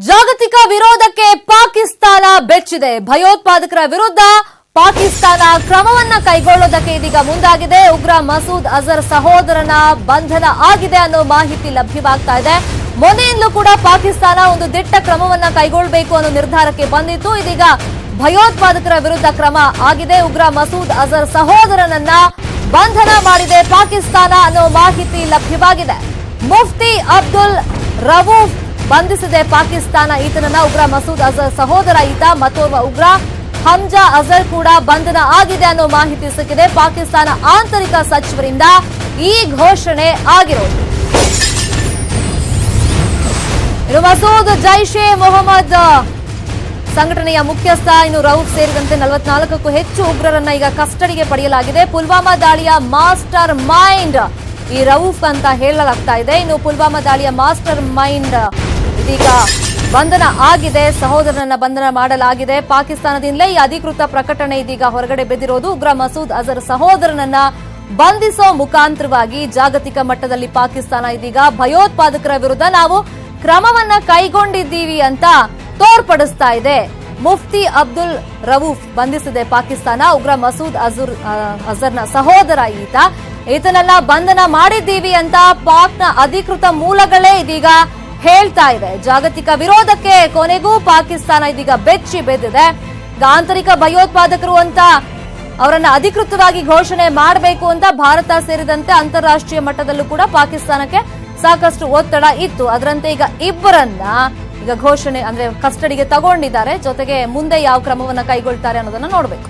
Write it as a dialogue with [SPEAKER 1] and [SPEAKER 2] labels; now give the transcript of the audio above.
[SPEAKER 1] ಜಾಗತಿಕ ವಿರೋಧಕ್ಕೆ ಪಾಕಿಸ್ತಾನ ಬೆಚ್ಚಿದೆ. ಭಯೋತ್ಪಾದಕರ ವಿರುದ್ಧ ಪಾಕಿಸ್ತಾನ ಕ್ರಮವನ್ನ ಕೈಗೊಳ್ಳೋದಕ್ಕೆ ಇದೀಗ ಮುಂದಾಗಿದೆ. ಉಗ್ರ ಮಸೂದ್ ಅಜರ್ ಸಹೋದರನ ಬಂಧನ ಆಗಿದೆ ಅನ್ನೋ ಮಾಹಿತಿ ಲಭ್ಯವಾಗ್ತಾ ಇದೆ. ಮೊನ್ನೆಯಿಂದಲೂ ಕೂಡ ಪಾಕಿಸ್ತಾನ ಒಂದು ದಿಟ್ಟ ಕ್ರಮವನ್ನ ಕೈಗೊಳ್ಳಬೇಕು ಅನ್ನೋ ನಿರ್ಧಾರಕ್ಕೆ ಬಂದಿತ್ತು. ಇದೀಗ ಭಯೋತ್ಪಾದಕರ ವಿರುದ್ಧ ಕ್ರಮ ಆಗಿದೆ. ಉಗ್ರ ಮಸೂದ್ ಅಜರ್ ಸಹೋದರನನ್ನ ಬಂಧನ ಮಾಡಿದೆ ಪಾಕಿಸ್ತಾನ ಅನ್ನೋ ಮಾಹಿತಿ ಲಭ್ಯವಾಗಿದೆ. ಮುಫ್ತಿ ಅಬ್ದುಲ್ ರವೂಫ್ ಬಂಧಿಸಿದೆ ಪಾಕಿಸ್ತಾನ. ಈತನನ್ನ ಉಗ್ರ ಮಸೂದ್ ಅಜರ್ ಸಹೋದರ ಈತ. ಮತ್ತೋರ್ವ ಉಗ್ರ ಹಮ್ಜಾ ಅಜರ್ ಕೂಡ ಬಂಧನ ಆಗಿದೆ ಅನ್ನೋ ಮಾಹಿತಿ ಸಿಕ್ಕಿದೆ. ಪಾಕಿಸ್ತಾನ ಆಂತರಿಕ ಸಚಿವರಿಂದ ಈ ಘೋಷಣೆ ಆಗಿರೋದು. ಇನ್ನು ಮಸೂದ್ ಜೈಷ್ ಎ ಮೊಹಮ್ಮದ್ ಸಂಘಟನೆಯ ಮುಖ್ಯಸ್ಥ ಇನ್ನು ರೌಫ್ ಸೇರಿದಂತೆ 44ಕ್ಕೂ ಹೆಚ್ಚು ಉಗ್ರರನ್ನ ಈಗ ಕಸ್ಟಡಿಗೆ ಪಡೆಯಲಾಗಿದೆ. ಪುಲ್ವಾಮಾ ದಾಳಿಯ ಮಾಸ್ಟರ್ ಮೈಂಡ್ ಈ ರೌಫ್ ಅಂತ ಹೇಳಲಾಗ್ತಾ ಇದೆ. ಇನ್ನು ಪುಲ್ವಾಮಾ ದಾಳಿಯ ಮಾಸ್ಟರ್ ಮೈಂಡ್ ಇದೀಗ ಬಂಧನ ಆಗಿದೆ. ಸಹೋದರನನ್ನ ಬಂಧನ ಮಾಡಲಾಗಿದೆ. ಪಾಕಿಸ್ತಾನದಿಂದಲೇ ಈ ಅಧಿಕೃತ ಪ್ರಕಟಣೆ ಇದೀಗ ಹೊರಗಡೆ ಬಿದ್ದಿರೋದು. ಉಗ್ರ ಮಸೂದ್ ಅಜರ್ ಸಹೋದರನನ್ನ ಬಂಧಿಸೋ ಮುಖಾಂತರವಾಗಿ ಜಾಗತಿಕ ಮಟ್ಟದಲ್ಲಿ ಪಾಕಿಸ್ತಾನ ಇದೀಗ ಭಯೋತ್ಪಾದಕರ ವಿರುದ್ಧ ನಾವು ಕ್ರಮವನ್ನ ಕೈಗೊಂಡಿದ್ದೀವಿ ಅಂತ ತೋರ್ಪಡಿಸ್ತಾ ಇದೆ. ಮುಫ್ತಿ ಅಬ್ದುಲ್ ರವೂಫ್ ಬಂಧಿಸಿದೆ ಪಾಕಿಸ್ತಾನ. ಉಗ್ರ ಮಸೂದ್ ಅಜರ್ನ ಸಹೋದರ ಈತನನ್ನ ಬಂಧನ ಮಾಡಿದ್ದೀವಿ ಅಂತ ಪಾಕ್ನ ಅಧಿಕೃತ ಮೂಲಗಳೇ ಇದೀಗ ಹೇಳ್ತಾ ಇದೆ. ಜಾಗತಿಕ ವಿರೋಧಕ್ಕೆ ಕೊನೆಗೂ ಪಾಕಿಸ್ತಾನ ಇದೀಗ ಬೆಚ್ಚಿ ಬೆದ್ದಿದೆ. ಆಂತರಿಕ ಭಯೋತ್ಪಾದಕರು ಅಂತ ಅವರನ್ನ ಅಧಿಕೃತವಾಗಿ ಘೋಷಣೆ ಮಾಡಬೇಕು ಅಂತ ಭಾರತ ಸೇರಿದಂತೆ ಅಂತಾರಾಷ್ಟ್ರೀಯ ಮಟ್ಟದಲ್ಲೂ ಕೂಡ ಪಾಕಿಸ್ತಾನಕ್ಕೆ ಸಾಕಷ್ಟು ಒತ್ತಡ ಇತ್ತು. ಅದರಂತೆ ಈಗ ಇಬ್ಬರನ್ನ ಈಗ ಘೋಷಣೆ ಅಂದ್ರೆ ಕಸ್ಟಡಿಗೆ ತಗೊಂಡಿದ್ದಾರೆ. ಜೊತೆಗೆ ಮುಂದೆ ಯಾವ ಕ್ರಮವನ್ನ ಕೈಗೊಳ್ತಾರೆ ಅನ್ನೋದನ್ನ ನೋಡಬೇಕು.